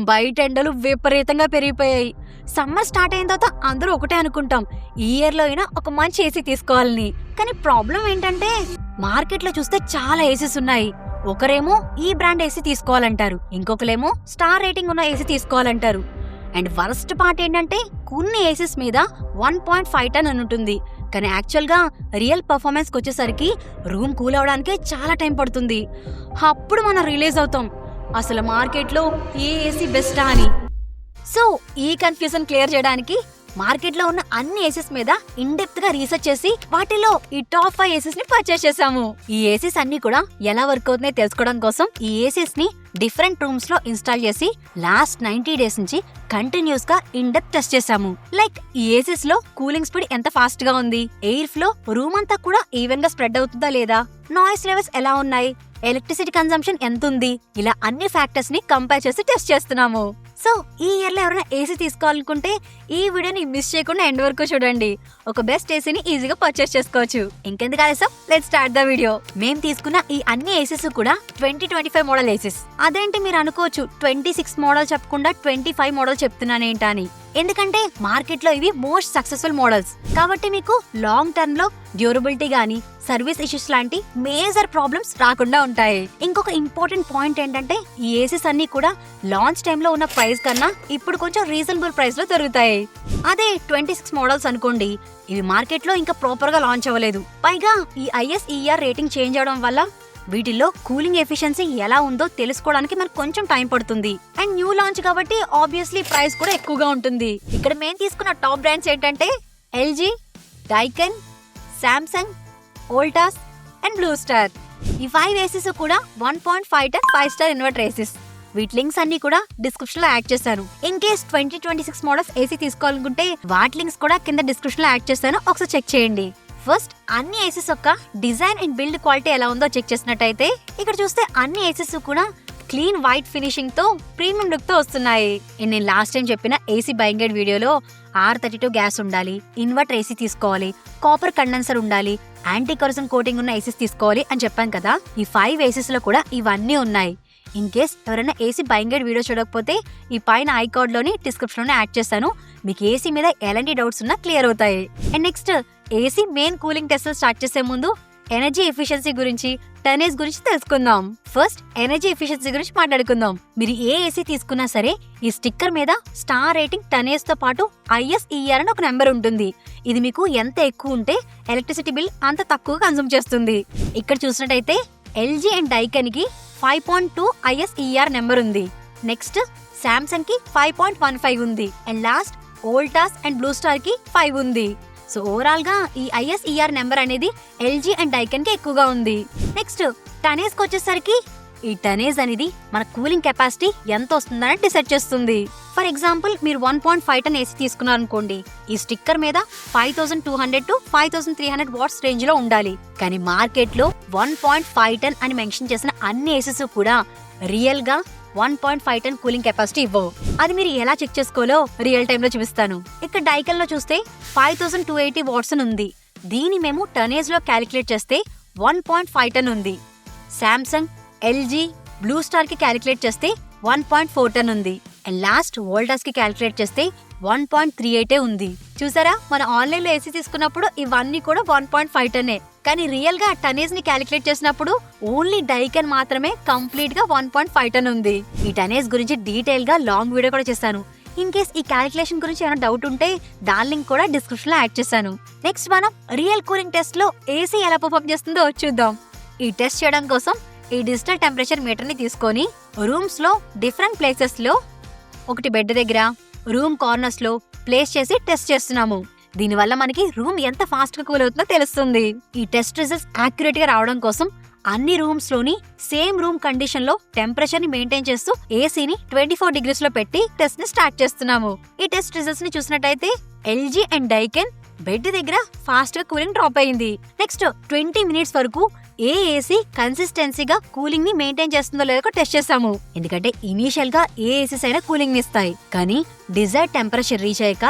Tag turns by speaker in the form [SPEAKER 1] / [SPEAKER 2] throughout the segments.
[SPEAKER 1] బయట ఎండలు విపరీతంగా పెరిగిపోయాయి. సమ్మర్ స్టార్ట్ అయిన తర్వాత అందరూ ఒకటే అనుకుంటాం, ఈ ఇయర్ లో అయినా ఒక మంచి ఏసీ తీసుకోవాలని. కానీ ప్రాబ్లం ఏంటంటే మార్కెట్ లో చూస్తే చాలా ఏసీస్ ఉన్నాయి. ఒకరేమో ఈ బ్రాండ్ ఏసీ తీసుకోవాలంటారు, ఇంకొకరేమో స్టార్ రేటింగ్ ఉన్న ఏసీ తీసుకోవాలంటారు. అండ్ వరస్ట్ పార్ట్ ఏంటంటే కొన్ని ఏసీస్ మీద 1.5 టన్ అని ఉంటుంది, కానీ యాక్చువల్ గా రియల్ పర్ఫార్మెన్స్ కి వచ్చేసరికి రూమ్ కూల్ అవడానికే చాలా టైం పడుతుంది. అప్పుడు మనం రిలీజ్ అవుతాం అసలు మార్కెట్ లో ఏ ఏసీ బెస్టా అని. సో ఈ కన్ఫ్యూజన్ క్లియర్ చేయడానికి మార్కెట్ లో ఉన్న అన్ని ఏసీస్ మీద ఇన్ డెప్త్ గా రీసెర్చ్ చేసి వాటిలో ఈ టాప్ 5 ఏసీస్ ని పర్చేస్ చేసాము. ఈ ఏసీస్ అన్ని కూడా ఎలా వర్క్ అవుతున్నాయో తెలుసుకోవడం కోసం ఈ ఏసీస్ ని డిఫరెంట్ రూమ్స్ లో ఇన్స్టాల్ చేసి లాస్ట్ 90 డేస్ నుంచి కంటిన్యూస్ గా ఇన్ డెప్త్ టెస్ట్ చేసాము. లైక్ ఈ ఏసీస్ లో కూలింగ్ స్పీడ్ ఎంత ఫాస్ట్ గా ఉంది, ఎయిర్ ఫ్లో రూమ్ అంతా కూడా ఈవెన్ గా స్ప్రెడ్ అవుతుందా లేదా, నాయిస్ లెవెల్స్ ఎలా ఉన్నాయి, ఎలక్ట్రిసిటీ కన్సంప్షన్ ఎంత ఉంది, ఇలా అన్ని ఫ్యాక్టర్స్ ని కంపేర్ చేసి టెస్ట్ చేస్తున్నాము. సో ఈ ఇయర్ లో ఎవరైనా ఏసీ తీసుకోవాలనుకుంటే ఈ వీడియోని మిస్ చేయకుండా ఎండ్ వరకు చూడండి. ఒక బెస్ట్ ఏసీని ఈజీగా పర్చేస్ చేసుకోవచ్చు. ఇంకెందుకు ఆలస్యం, లెట్స్ స్టార్ట్ ద వీడియో. మేము తీసుకున్న ఈ అన్ని ఏసీస్ కూడా 2025 మోడల్ ఏసీస్. అదేంటి మీరు అనుకోవచ్చు, 26 మోడల్ చెప్పకుండా 25 మోడల్ చెప్తున్నానేంటా అని. ఎందుకంటే మార్కెట్ లో ఇవి మోస్ట్ సక్సెస్ఫుల్ మోడల్స్ కాబట్టి మీకు లాంగ్ టర్మ్ లో డ్యూరబిలిటీ గానీ సర్వీస్ ఇష్యూస్ లాంటి మేజర్ ప్రాబ్లమ్స్ రాకుండా ఉంటాయి. ఇంకొక ఇంపార్టెంట్ పాయింట్ ఏంటంటే ఈ ఏసీస్ అన్ని కూడా లాంచ్ టైమ్ లో ఉన్న ప్రైస్ కన్నా ఇప్పుడు కొంచెం రీజనబుల్ ప్రైస్ లో దొరుకుతాయి. అదే 26 మోడల్స్ అనుకోండి, ఇవి మార్కెట్ లో ఇంకా ప్రాపర్ గా లాంచ్ అవ్వలేదు. పైగా ఈ ISER రేటింగ్ చేంజ్ అవడం వల్ల వీటిల్లో కూలింగ్ ఎఫిషియన్సీ ఎలా ఉందో తెలుసుకోవడానికి మనకు కొంచెం టైం పడుతుంది. అండ్ న్యూ లాంచ్ కాబట్టి ఆబ్వియస్లీ ప్రైస్ కూడా ఎక్కువగా ఉంటుంది. ఇక్కడ మేము తీసుకున్న టాప్ బ్రాండ్స్ ఏంటంటే LG, Daikin, Samsung, Voltas and Blue Star. ఈ 5 ఏసీస్ కూడా 1.5 టన్ 5 స్టార్ ఇన్వర్టర్ ఏసీస్. వీటి లింక్స్ అన్ని కూడా డిస్క్రిప్షన్ లో యాడ్ చేశాను. ఇన్ కేస్ 2026 మోడల్స్ ఏసీ తీసుకోవాలనుకుంటే వాటి లింక్స్ కూడా కింద డిస్క్రిప్షన్ లో యాడ్ చేస్తాను, ఒకసారి చెక్ చేయండి. ఫస్ట్ అన్ని ఏసీస్ యొక్క డిజైన్ అండ్ బిల్డ్ క్వాలిటీ ఎలా ఉందో చెక్ చేసినట్టయితే ఇక్కడ చూస్తే అన్ని ఏసీస్ కూడా క్లీన్ వైట్ ఫినిషింగ్ తో ప్రీమియం లుక్ తో వస్తున్నాయి. నేను లాస్ట్ టైం చెప్పిన ఏసీ బయింగ్ గైడ్ వీడియోలో R32 గ్యాస్ ఉండాలి, ఇన్వర్టర్ ఏసీ తీసుకోవాలి, కాపర్ కండెన్సర్ ఉండాలి, యాంటీ కరోజన్ కోటింగ్ ఉన్న ఏసీస్ తీసుకోవాలి అని చెప్పాను కదా. ఈ 5 ఏసీస్ లో కూడా ఇవన్నీ ఉన్నాయి. ఇన్ కేస్ ఎవరైనా ఏసీ బయింగ్ గైడ్ వీడియో చూడకపోతే ఈ పైన ఐకార్డ్ లోని డిస్క్రిప్షన్ లోనే యాడ్ చేస్తాను. మీకు ఏసీ మీద ఎలాంటి డౌట్స్ ఉన్నా క్లియర్ అవుతాయి. And next AC main cooling test start చేసే ముందు ఎనర్జీ ఎఫిషియన్సీ గురించి, టర్నేజ్ గురించి తెలుసుకుందాం. ఫస్ట్ ఎనర్జీ ఎఫిషియన్సీ గురించి మాట్లాడుకుందాం. మీరు ఏ ఏసీ తీసుకున్నా సరే ఈ స్టిక్కర్ మీద స్టార్ రేటింగ్, టర్నేజ్ తో పాటు ISER అని ఒక నెంబర్ ఉంటుంది. ఇది మీకు ఎంత ఎక్కువ ఉంటే ఎలక్ట్రిసిటీ బిల్ అంత తక్కువ కన్సూమ్ చేస్తుంది. ఇక్కడ చూసినట్టయితే LG అండ్ డైకెన్ కి 5.2 ISER నెంబర్ ఉంది. నెక్స్ట్ సామ్సంగ్ కి 5.15 ఉంది. And last Voltas and Blue star కి 5 ఉంది. సో ఓవరాల్ గా ఈ ISER నెంబర్ అనేది LG అండ్ డైకెన్ కి ఎక్కువగా ఉంది. నెక్స్ట్ టనేజ్ కి వచ్చేసరికి ఈ టనేజ్ అనేది మన కూలింగ్ కెపాసిటీ ఎంత వస్తుందని డిసైడ్ చేస్తుంది. ఫర్ ఎగ్జాంపుల్ మీరు 1.5 టన్ ఏసీ తీసుకున్నారనుకోండి, ఈ స్టిక్కర్ మీద 5200 to 5300 వాట్స్ రేంజ్ లో ఉండాలి. కానీ మార్కెట్ లో 1.5 టన్ అని మెన్షన్ చేసిన అన్ని ఏసీస్ కూడా రియల్ గా 1.5 టన్ కూలింగ్ కెపాసిటీ ఇవ్వవు. అది మీరు ఎలా చెక్ చేసుకోవాలో రియల్ టైమ్ లో చూపిస్తాను. ఇక్కడ డైకెన్ లో చూస్తే 5280 వాట్స్ ఉంది. దీన్ని మేము టర్నేజ్ లో క్యాలిక్యులేట్ చేస్తే 1.5 టన్ ఉంది. సామ్సంగ్, LG, బ్లూ స్టార్ కి క్యాలిక్యులేట్ చేస్తే 1.4 టన్ ఉంది. అండ్ లాస్ట్ వోల్టాస్ కి క్యాలిక్యులేట్ చేస్తే 1.38 ఉంది. చూసారా, మన ఆన్లైన్ లో ఏసీ తీసుకున్నప్పుడు ఇవన్నీ కూడా 1.5 టన్నే. కానీ రియల్ గా టనేజ్ ని క్యాలిక్యులేట్ చేసినప్పుడు ఓన్లీ డైకెన్ మాత్రమే కంప్లీట్ గా 1.5 టన్ ఉంది. ఈ టనేజ్ గురించి డీటెయిల్ గా లాంగ్ వీడియో కూడా చేశాను. ఇన్ కేస్ ఈ క్యాలిక్యులేషన్ గురించి ఏమైనా డౌట్ ఉంటే దాని లింక్ కూడా డిస్క్రిప్షన్ లో యాడ్ చేశాను. నెక్స్ట్ మనం రియల్ కూలింగ్ టెస్ట్ లో ఏసీ ఎలా పర్ఫార్మ్ చేస్తుందో చూద్దాం. ఈ టెస్ట్ చేయడం కోసం ఈ డిజిటల్ టెంపరేచర్ మీటర్ ని తీసుకొని రూమ్స్ లో డిఫరెంట్ ప్లేసెస్ లో, ఒకటి బెడ్ దగ్గర, రూమ్ కార్నర్స్ లో ప్లేస్ చేసి టెస్ట్ చేస్తున్నాము. దీనివల్ల మనకి రూమ్ ఎంత ఫాస్ట్ గా కూల్ అవుతుందో తెలుస్తుంది. ఈ టెస్ట్ రిజల్ట్స్ యాక్యురేట్ గా రావడం కోసం అన్ని రూమ్స్ లోని సేమ్ రూమ్ కండిషన్ లో టెంపరేచర్ ని మెయింటైన్ చేస్తూ ఏసీని 24 డిగ్రీస్ లో పెట్టి టెస్ట్ ని స్టార్ట్ చేస్తున్నాము. ఈ టెస్ట్ రిజల్ట్స్ ని చూసినట్టయితే LG అండ్ డైకెన్ బెడ్ దగ్గర ఫాస్ట్ గా కూలింగ్ డ్రాప్ అయింది. నెక్స్ట్ 20 మినిట్స్ వరకు ఏ ఏసీ కన్సిస్టెన్సీగా కూలింగ్ ని మెయింటైన్ చేస్తుందో లేదో టెస్ట్ చేసాము. ఎందుకంటే ఇనీషియల్ గా ఏ ఏసీస్ అయినా కూలింగ్ ని ఇస్తాయి, కానీ డిజైర్డ్ టెంపరేచర్ రీచ్ అయ్యాక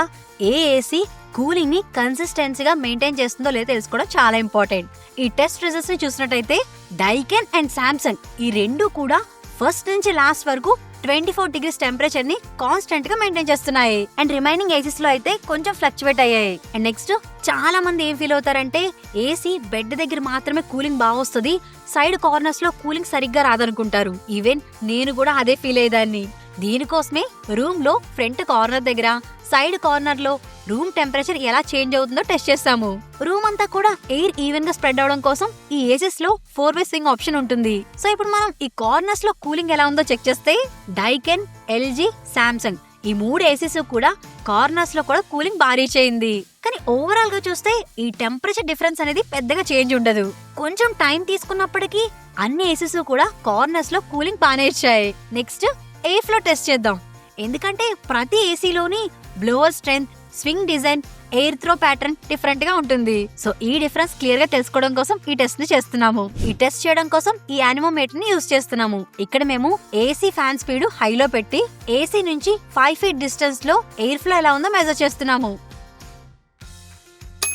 [SPEAKER 1] ఏ ఏసీ కూలింగ్ ని కన్సిస్టెన్సీగా మెయింటైన్ చేస్తుందో లేదో తెలుసుకోవడం చాలా ఇంపార్టెంట్. ఈ టెస్ట్ రిజల్ట్స్ ని చూసినట్టయితే డైకెన్ అండ్ సామ్సంగ్ ఈ రెండు కూడా ఫస్ట్ నుంచి లాస్ట్ వరకు 24 డిగ్రీస్ టెంపరేచర్ ని కాన్స్టెంట్ గా మెయింటైన్ చేస్తున్నాయి. అండ్ రిమైనింగ్ ఏసీస్ లో అయితే కొంచెం ఫ్లక్చువేట్ అయ్యాయి. అండ్ నెక్స్ట్ చాలా మంది ఏం ఫీల్ అవుతారంటే ఏసీ బెడ్ దగ్గర మాత్రమే కూలింగ్ బాగా వస్తుంది, సైడ్ కార్నర్స్ లో కూలింగ్ సరిగ్గా రాదనుకుంటారు. ఈవెన్ నేను కూడా అదే ఫీల్ అయ్యేదాన్ని. దీనికోసమే రూమ్ లో ఫ్రంట్ కార్నర్ దగ్గర, సైడ్ కార్నర్ లో రూమ్ టెంపరేచర్ ఎలా చేంజ్ అవుతుందో టెస్ట్ చేస్తాము. రూమ్ అంతా కూడా ఎయిర్ ఈవెన్ గా స్ప్రెడ్ అవడం కోసం ఈ ఏసీస్ లో 4-way స్వింగ్ ఆప్షన్ ఉంటుంది. సో ఇప్పుడు మనం ఈ కార్నర్స్ లో కూలింగ్ ఎలా ఉందో చెక్ చేస్తే డైకెన్, ఎల్జీ, సామ్సంగ్ ఈ 3 ఏసీస్ కూడా కార్నర్స్ లో కూడా కూలింగ్ బాగా రీచ్ అయింది. కానీ ఓవరాల్ గా చూస్తే ఈ టెంపరేచర్ డిఫరెన్స్ అనేది పెద్దగా చేంజ్ ఉండదు. కొంచెం టైం తీసుకున్నప్పటికీ అన్ని ఏసీస్ కూడా కార్నర్స్ లో కూలింగ్ బాగానే ఇచ్చాయి. నెక్స్ట్ ఎయిర్ ఫ్లో టెస్ట్ చేద్దాం. ఎందుకంటే ప్రతి ఏసీలోని blower strength, swing design, air throw pattern different గా ఉంటుంది. సో ఈ డిఫరెన్స్ క్లియర్ గా తెలుసుకోవడం కోసం ఈ టెస్ట్ ని చేస్తున్నాము. ఈ టెస్ట్ చేయడం కోసం ఈ యానిమోమీటర్ ని యూజ్ చేస్తున్నాము. ఇక్కడ మేము ఏసీ ఫ్యాన్ స్పీడ్ హైలో పెట్టి ఏసీ నుంచి 5 feet డిస్టెన్స్ లో ఎయిర్ ఫ్లో ఎలా ఉందో మెజర్ చేస్తున్నాము.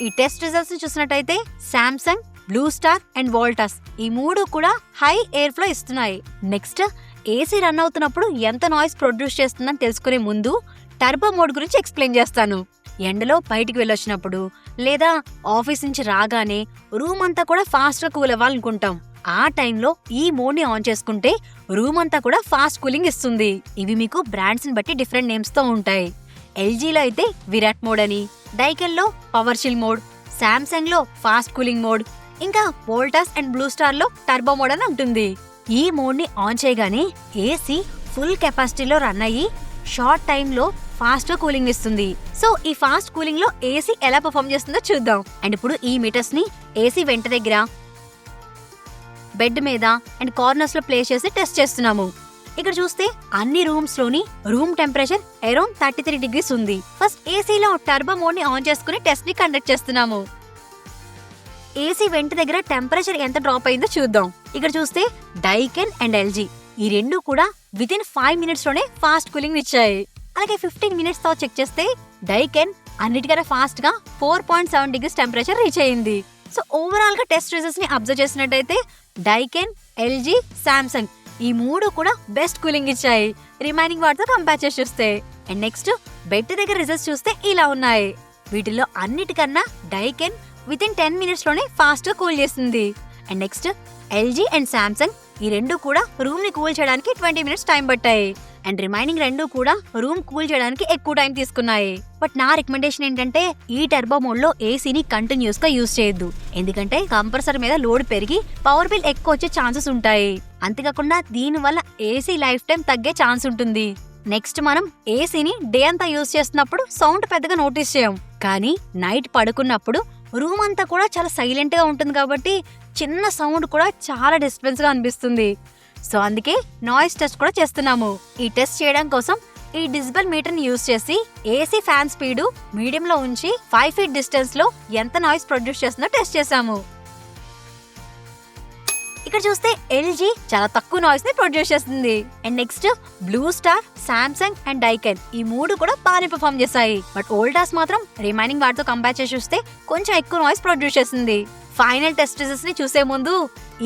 [SPEAKER 1] ఈ టెస్ట్ రిజల్ట్స్ ని చూసినట్టయితే Samsung, blue star and Voltas ఈ 3 కూడా హై ఎయిర్ ఫ్లో ఇస్తున్నాయి. నెక్స్ట్ ఏసీ రన్ అవుతున్నప్పుడు ఎంత నాయిస్ ప్రొడ్యూస్ చేస్తుందని తెలుసుకునే ముందు టర్బో మోడ్ గురించి ఎక్స్ప్లెయిన్ చేస్తాను. ఎండలో బయటికి వెళ్ళొచ్చినప్పుడు లేదా ఆఫీస్ నుంచి రాగానే రూమ్ అంతా కూడా ఫాస్ట్ గా కూల్ అవ్వాలనుకుంటాం. ఆ టైంలో ఈ మోడ్ ని ఆన్ చేసుకుంటే రూమ్ అంతా కూడా ఫాస్ట్ కూలింగ్ ఇస్తుంది. ఇవి మీకు బ్రాండ్స్ ని బట్టి డిఫరెంట్ నేమ్స్ తో ఉంటాయి. ఎల్జీలో అయితే విరాట్ మోడ్ అని, డైకెన్ లో పవర్ చిల్ మోడ్, సామ్సంగ్ లో ఫాస్ట్ కూలింగ్ మోడ్, ఇంకా వోల్టాస్ అండ్ బ్లూ స్టార్ లో టర్బో మోడ్ అని ఉంటుంది. ఈ మోడ్ ని ఆన్ చేయగానే ఏసీ ఫుల్ కెపాసిటీలో రన్ అయ్యి షార్ట్ టైమ్ లో ఫాస్ట్ గా కూలింగ్ ఇస్తుంది. సో ఈ ఫాస్ట్ కూలింగ్ లో ఏసీ ఎలా పర్ఫామ్ చేస్తుందో చూద్దాం. అండ్ ఇప్పుడు ఈ మీటర్స్ ని ఏసీ వెంట దగ్గర, బెడ్ మీద అండ్ కార్నర్స్ లో ప్లేస్ చేసి టెస్ట్ చేస్తున్నాము. ఇక్కడ చూస్తే అన్ని రూమ్స్ లోని రూమ్ టెంపరేచర్ అరౌండ్ 33 degrees ఉంది. ఫస్ట్ ఏసీలో టర్బో మోడ్ ని ఆన్ చేసుకుని టెస్ట్ ని కండక్ట్ చేస్తున్నాము. ఏసీ వెంట దగ్గర టెంపరేచర్ ఎంత డ్రాప్ అయిందో చూద్దాం. ఇక్కడ చూస్తే డైకెన్ అండ్ ఎల్జీ ఈ 2 కూడా వితిన్ 5 minutes లోనే ఫాస్ట్ కూలింగ్ ఇచ్చాయి. అలాగే 15 minutes తో చెక్ చేస్తే డైకెన్ అన్నిటికన్నా ఫాస్ట్ గా 4.7 degrees టెంపరేచర్ రీచ్ అయింది. సో ఓవరాల్ గా టెస్ట్ రిజల్ట్స్ ని అబ్జర్వ్ చేసినట్టయితే డైకెన్, ఎల్జీ, సామ్సంగ్ ఈ 3 కూడా బెస్ట్ కూలింగ్ ఇచ్చాయి రిమైనింగ్ వాటితో కంపేర్ చేసి చూస్తే. అండ్ నెక్స్ట్ బెడ్ దగ్గర రిజల్ట్స్ చూస్తే ఇలా ఉన్నాయి. వీటిలో అన్నిటికన్నా డైకెన్ వితిన్ 10 minutes లోనే ఫాస్ట్ గా కూల్ చేస్తుంది. And next LG and Samsung ఈ 2 కూడా రూమ్ ని కూల్ చేయడానికి 20 minutes టైం పట్టాయి. అండ్ రిమైనింగ్ 2 కూడా రూమ్ కూల్ చేయడానికి ఎక్కువ టైం తీసుకున్నాయి. బట్ నా రికమెండేషన్ ఏంటంటే ఈ టర్బో మోడ్ లో ఏసీని కంటిన్యూస్ గా యూజ్ చేయొద్దు. ఎందుకంటే కంప్రెసర్ మీద లోడ్ పెరిగి పవర్ బిల్ ఎక్కువ వచ్చే ఛాన్సెస్ ఉంటాయి. అంతేకాకుండా దీని వల్ల ఏసీ లైఫ్ టైం తగ్గే ఛాన్స్ ఉంటుంది. నెక్స్ట్ మనం ఏసీని డే అంతా యూజ్ చేస్తున్నప్పుడు సౌండ్ పెద్దగా నోటీస్ చేయం, కానీ నైట్ పడుకున్నప్పుడు రూమ్ అంతా కూడా చాలా సైలెంట్ గా ఉంటుంది కాబట్టి చిన్న సౌండ్ కూడా చాలా డిస్టర్బెన్స్ గా అనిపిస్తుంది. సో అందుకే నాయిస్ టెస్ట్ కూడా చేస్తున్నాము. ఈ టెస్ట్ చేయడం కోసం ఈ డిజిబల్ మీటర్ ని యూజ్ చేసి ఏసీ ఫ్యాన్ స్పీడ్ మీడియం లో ఉంచి 5 feet డిస్టెన్స్ లో ఎంత నాయిస్ ప్రొడ్యూస్ చేస్తుందో టెస్ట్ చేసాము. ఇక్కడ చూస్తే ఎల్జీ చాలా తక్కువ నాయిస్ ని ప్రొడ్యూస్ చేస్తుంది. And next Blue Star, Samsung and Daikin ఈ 3 కూడా బాగానే పర్ఫామ్ చేశాయి. బట్ వోల్టాస్ మాత్రం రిమైనింగ్ వాటితో కంపేర్ చేసి చూస్తే కొంచెం ఎక్కువ నాయిస్ ప్రొడ్యూస్ చేస్తుంది. ఫైనల్ టెస్ట్ రిజల్ట్స్ ని చూసే ముందు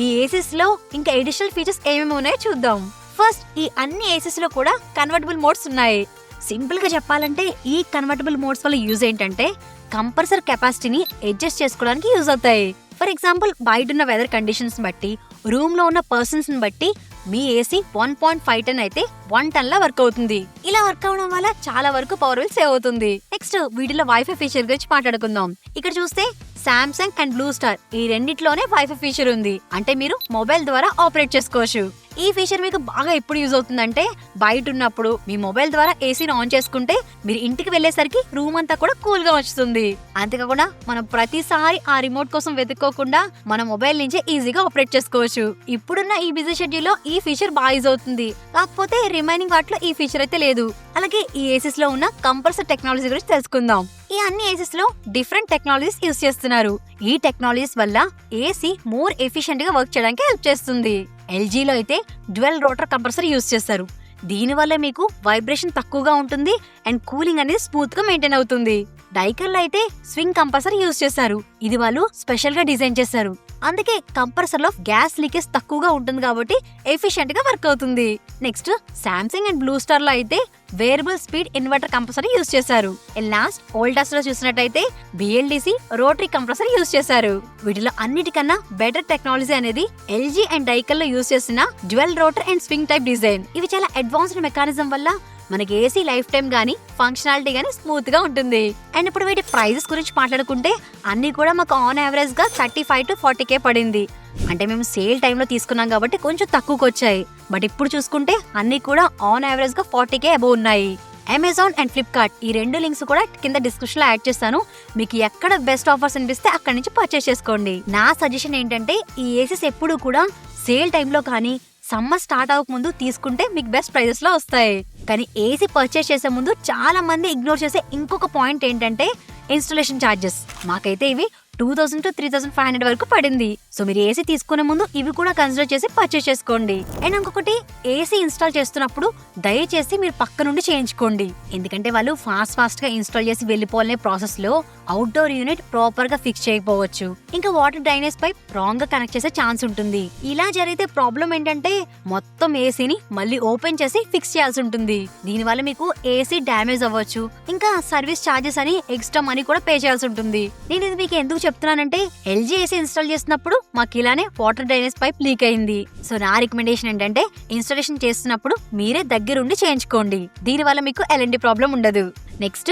[SPEAKER 1] ఈ ఏసీస్ లో ఇంకా ఎడిషనల్ ఫీచర్స్ ఏమేమి ఉన్నాయో చూద్దాం. ఫస్ట్ ఈ అన్ని ఏసీస్ లో కూడా కన్వర్టబుల్ మోడ్స్ ఉన్నాయి. సింపుల్ గా చెప్పాలంటే ఈ కన్వర్టబుల్ మోడ్స్ వల్ల యూజ్ ఏంటంటే కంప్రెసర్ కెపాసిటీని అడ్జస్ట్ చేసుకోవడానికి యూజ్ అవుతాయి. ఫర్ ఎగ్జాంపుల్ బయట ఉన్న వెదర్ కండిషన్స్ బట్టి, రూమ్ లో ఉన్న పర్సన్స్ ని బట్టి మీ ఏసీ 1.5 ton అయితే 1 ton లా వర్క్ అవుతుంది. ఇలా వర్క్ అవడం వల్ల చాలా వరకు పవర్ బిల్ సేవ్ అవుతుంది. నెక్స్ట్ వీటిలో వైఫై ఫీచర్ గురించి మాట్లాడుకుందాం. ఇక్కడ చూస్తే సామ్సంగ్ అండ్ బ్లూ స్టార్ ఈ రెండిట్లోనే వైఫై ఫీచర్ ఉంది. అంటే మీరు మొబైల్ ద్వారా ఆపరేట్ చేసుకోవచ్చు. ఈ ఫీచర్ మీకు బాగా ఎప్పుడు యూజ్ అవుతుందంటే బయట ఉన్నప్పుడు మీ మొబైల్ ద్వారా ఏసీని ఆన్ చేసుకుంటే మీరు ఇంటికి వెళ్లేసరికి రూమ్ అంతా కూడా కూల్ గా వస్తుంది. అంతేకాకుండా మనం ప్రతిసారి ఆ రిమోట్ కోసం వెతుక్కోకుండా మన మొబైల్ నుంచే ఈజీగా ఆపరేట్ చేసుకోవచ్చు. ఇప్పుడున్న ఈ బిజీ షెడ్యూల్ లో ఈ ఫీచర్ బాగా యూజ్ అవుతుంది. కాకపోతే రిమైనింగ్ వాటిలో ఈ ఫీచర్ అయితే లేదు. అలాగే ఈ ఏసీస్ లో ఉన్న కంప్రెసర్ టెక్నాలజీ గురించి తెలుసుకుందాం. ఈ అన్ని ఏసీస్ లో డిఫరెంట్ టెక్నాలజీస్ యూజ్ చేస్తున్నారు. ఈ టెక్నాలజీస్ వల్ల ఏసీ మోర్ ఎఫిషియెంట్ గా వర్క్ చేయడానికి హెల్ప్ చేస్తుంది. ఎల్జీలో అయితే డ్యువల్ రోటర్ కంప్రెసర్ యూజ్ చేస్తారు. దీనివల్ల మీకు వైబ్రేషన్ తక్కువగా ఉంటుంది అండ్ కూలింగ్ అనేది స్మూత్ గా మెయింటైన్ అవుతుంది. డైకన్ లో అయితే స్వింగ్ కంప్రెసర్ యూజ్ చేశారు. ఇది వాళ్ళు స్పెషల్ గా డిజైన్ చేశారు. అందుకే కంప్రెసర్ లో గ్యాస్ లీకేజ్ తక్కువగా ఉంటుంది కాబట్టి ఎఫిషియెంట్ గా వర్క్ అవుతుంది. Next Samsung and Blue star లో అయితే variable speed inverter compressor use చేశారు. లాస్ట్ వోల్టాస్ లో చూసినట్టయితే బిఎల్డిసి రోటరీ కంప్రెసర్ యూజ్ చేశారు. వీటిలో అన్నిటికన్నా బెటర్ టెక్నాలజీ అనేది ఎల్జీ అండ్ డైకన్ లో యూజ్ చేసిన dual rotor and swing type design. ఇవి చాలా అడ్వాన్స్డ్ మెకానిజం వల్ల మనకి ఏసీ లైఫ్ టైం గానీ ఫంక్షనాలిటీ గానీ స్మూత్ గా ఉంటుంది. అండ్ ఇప్పుడు వీటి ప్రైజెస్ గురించి మాట్లాడుకుంటే అన్ని కూడా మాకు ఆన్ యావరేజ్ గా 35 to 40K పడింది. అంటే మేము సేల్ టైంలో తీసుకున్నాం కాబట్టి కొంచెం తక్కువకి వచ్చాయి. బట్ ఇప్పుడు చూసుకుంటే అన్ని కూడా ఆన్ యావరేజ్ గా 40K అబౌవ్ ఉన్నాయి. అమెజాన్ అండ్ ఫ్లిప్కార్ట్ ఈ రెండు లింక్స్ కూడా కింద డిస్క్రిప్షన్ లో యాడ్ చేస్తాను. మీకు ఎక్కడ బెస్ట్ ఆఫర్స్ అనిపిస్తే అక్కడ నుంచి పర్చేస్ చేసుకోండి. నా సజెషన్ ఏంటంటే ఈ ఏసీస్ ఎప్పుడు కూడా సేల్ టైంలో కానీ సమ్మర్ స్టార్ట్ అవ్వక ముందు తీసుకుంటే మీకు బెస్ట్ ప్రైజెస్ లో వస్తాయి. కానీ ఏసీ పర్చేస్ చేసే ముందు చాలా మంది ఇగ్నోర్ చేసే ఇంకొక పాయింట్ ఏంటంటే ఇన్స్టాలేషన్ ఛార్జెస్. మాకైతే ఇవి 2000 to 3500 వరకు పడింది. సో మీరు ఏసీ తీసుకునే ముందు ఇవి కూడా కన్సిడర్ చేసి పర్చేస్ చేసుకోండి. అండ్ ఇంకొకటి, ఏసీ ఇన్స్టాల్ చేస్తున్నప్పుడు దయచేసి మీరు పక్క నుండి చేయించుకోండి. ఎందుకంటే వాళ్ళు ఫాస్ట్ గా ఇన్స్టాల్ చేసి వెళ్ళిపోవాలనే ప్రాసెస్ లో అవుట్డోర్ యూనిట్ ప్రాపర్ గా ఫిక్స్ చేయకపోవచ్చు. ఇంకా వాటర్ డ్రైనేజ్ పైప్ రాంగ్ గా కనెక్ట్ చేసే ఛాన్స్ ఉంటుంది. ఇలా జరిగితే ప్రాబ్లం ఏంటంటే మొత్తం ఏసీని మళ్ళీ ఓపెన్ చేసి ఫిక్స్ చేయాల్సి ఉంటుంది. దీనివల్ల మీకు ఏసీ డ్యామేజ్ అవ్వచ్చు. ఇంకా సర్వీస్ ఛార్జెస్ అని ఎక్స్ట్రా మనీ కూడా పే చేయాల్సి ఉంటుంది. నేను ఇది మీకు ఎందుకు చెప్తున్నానంటే ఎల్జీ ఏసీ ఇన్స్టాల్ చేసినప్పుడు మాకు ఇలానే వాటర్ డ్రైనేజ్ పైప్ లీక్ అయింది. సో నా రికమెండేషన్ ఏంటంటే ఇన్స్టాలేషన్ చేస్తున్నప్పుడు మీరే దగ్గరుండి చేయించుకోండి. దీనివల్ల మీకు ఎలాంటి ప్రాబ్లం ఉండదు. నెక్స్ట్,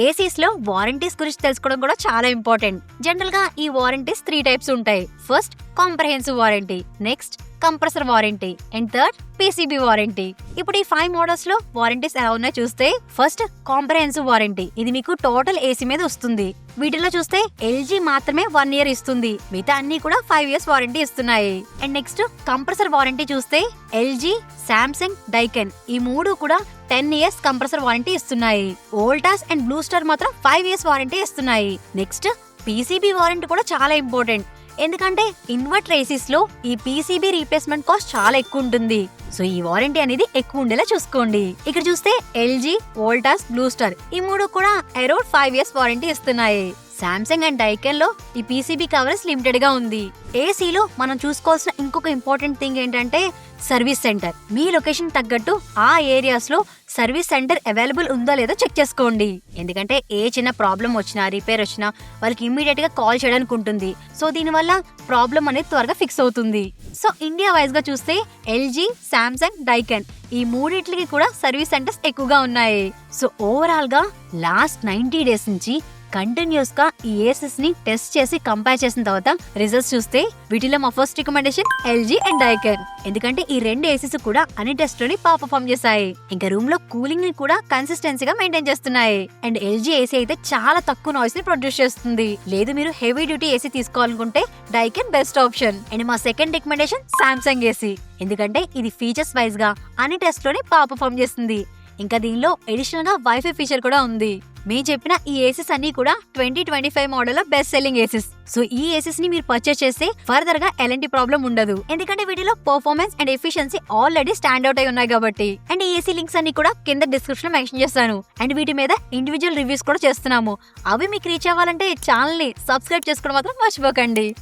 [SPEAKER 1] ఏసీస్ లో వారంటీస్ గురించి తెలుసుకోవడం కూడా చాలా ఇంపార్టెంట్. జనరల్ గా ఈ వారంటీస్ 3 టైప్స్ ఉంటాయి. First comprehensive warranty, next compressor warranty and third PCB warranty. ఇప్పుడు ఈ 5 మోడల్స్ లో వారంటీస్ ఎలా ఉన్నాయో చూస్తే, ఫస్ట్ కాంప్రహెన్సివ్ వారంటీ. ఇది మీకు టోటల్ ఏసీ మీద వస్తుంది. వీటిలో చూస్తే ఎల్జీ మాత్రమే 1 year ఇస్తుంది, మిగతా అన్ని కూడా 5 years వారంటీ ఇస్తున్నాయి. అండ్ నెక్స్ట్ కంప్రెసర్ వారంటీ చూస్తే ఎల్జీ, సామ్సంగ్, డైకన్ ఈ 3 కూడా 10 years కంప్రెసర్ వారంటీ ఇస్తున్నాయి. వోల్టాస్ అండ్ బ్లూ స్టార్ మాత్రం 5 years వారంటీ ఇస్తున్నాయి. నెక్స్ట్ పీసీబీ వారంటీ కూడా చాలా ఇంపార్టెంట్. ఎందుకంటే ఇన్వర్టర్ ఏసీస్ లో ఈ పీసీబీ రీప్లేస్మెంట్ కాస్ట్ చాలా ఎక్కువ ఉంటుంది. సో ఈ వారంటీ అనేది ఎక్కువ ఉండేలా చూసుకోండి. ఇక్కడ చూస్తే ఎల్జీ, వోల్టాస్, బ్లూ స్టార్ ఈ 3 కూడా అరౌండ్ 5 years వారంటీ ఇస్తున్నాయి. సామ్సంగ్ అండ్ డైకన్ లో ఈ పీసీబీ కవరేజ్ లిమిటెడ్ గా ఉంది. ఏసీలో మనం చూసుకోవాల్సిన ఇంకొక ఇంపార్టెంట్ థింగ్ ఏంటంటే సర్వీస్ సెంటర్. మీ లొకేషన్ తగ్గట్టు ఆ ఏరియాస్ లో సర్వీస్ సెంటర్ అవైలబుల్ ఉందో లేదో చెక్ చేసుకోండి. ఎందుకంటే ఏ చిన్న ప్రాబ్లం వచ్చినా, రిపేర్ వచ్చినా వాళ్ళకి ఇమ్మీడియట్ గా కాల్ చేయడానికి ఉంటుంది. సో దీనివల్ల ప్రాబ్లం అనేది త్వరగా ఫిక్స్ అవుతుంది. సో ఇండియా వైజ్ గా చూస్తే ఎల్జీ, సామ్సంగ్, డైకన్ ఈ 3 కూడా సర్వీస్ సెంటర్స్ ఎక్కువగా ఉన్నాయి. సో ఓవరాల్ గా లాస్ట్ 90 days నుంచి కంటిన్యూస్ గా ఈ ఏసీస్ ని టెస్ట్ చేసి కంపేర్ చేసిన తర్వాత రిజల్ట్స్ చూస్తే వీటిలో మా ఫస్ట్ రికమెండేషన్ ఎల్జీ అండ్ డైకన్. ఎందుకంటే ఈ 2 ఏసీస్ కూడా అన్ని టెస్ట్ లోని పర్ఫార్మ్ చేశాయి. ఇంకా రూమ్ లో కూలింగ్ ని కూడా కన్సిస్టెన్సీగా మెయింటైన్ చేస్తున్నాయి. అండ్ ఎల్జీ ఏసీ అయితే చాలా తక్కువ నాయిస్ ని ప్రొడ్యూస్ చేస్తుంది. లేదు మీరు హెవీ డ్యూటీ ఏసీ తీసుకోవాలనుకుంటే డైకన్ బెస్ట్ ఆప్షన్. అండ్ మా సెకండ్ రికమెండేషన్ సామ్సంగ్ ఏసీ. ఎందుకంటే ఇది ఫీచర్స్ వైజ్ గా అన్ని టెస్ట్ లోని పర్ఫార్మ్ చేస్తుంది. ఇంకా దీనిలో ఎడిషనల్ గా వైఫై ఫీచర్ కూడా ఉంది. మేము చెప్పిన ఈ ఏసీస్ అన్ని కూడా 2025 మోడల్ లో బెస్ట్ సెల్లింగ్ ఏసీస్. సో ఈ ఏసీస్ ని మీరు పర్చేస్ చేస్తే ఫర్దర్ గా ఎలాంటి ప్రాబ్లం ఉండదు. ఎందుకంటే వీటిలో performance and efficiency already stand out అయి ఉన్నాయి కాబట్టి. అండ్ ఈ ఏసీ లింక్స్ అన్ని కూడా కింద డిస్క్రిప్షన్ లో మెన్షన్ చేస్తాను. అండ్ వీటి మీద ఇండివిజువల్ రివ్యూస్ కూడా చేస్తున్నాము. అవి మీకు రీచ్ అవ్వాలంటే ఛానల్ ని సబ్స్క్రైబ్ చేసుకోవడం మాత్రం మర్చిపోకండి.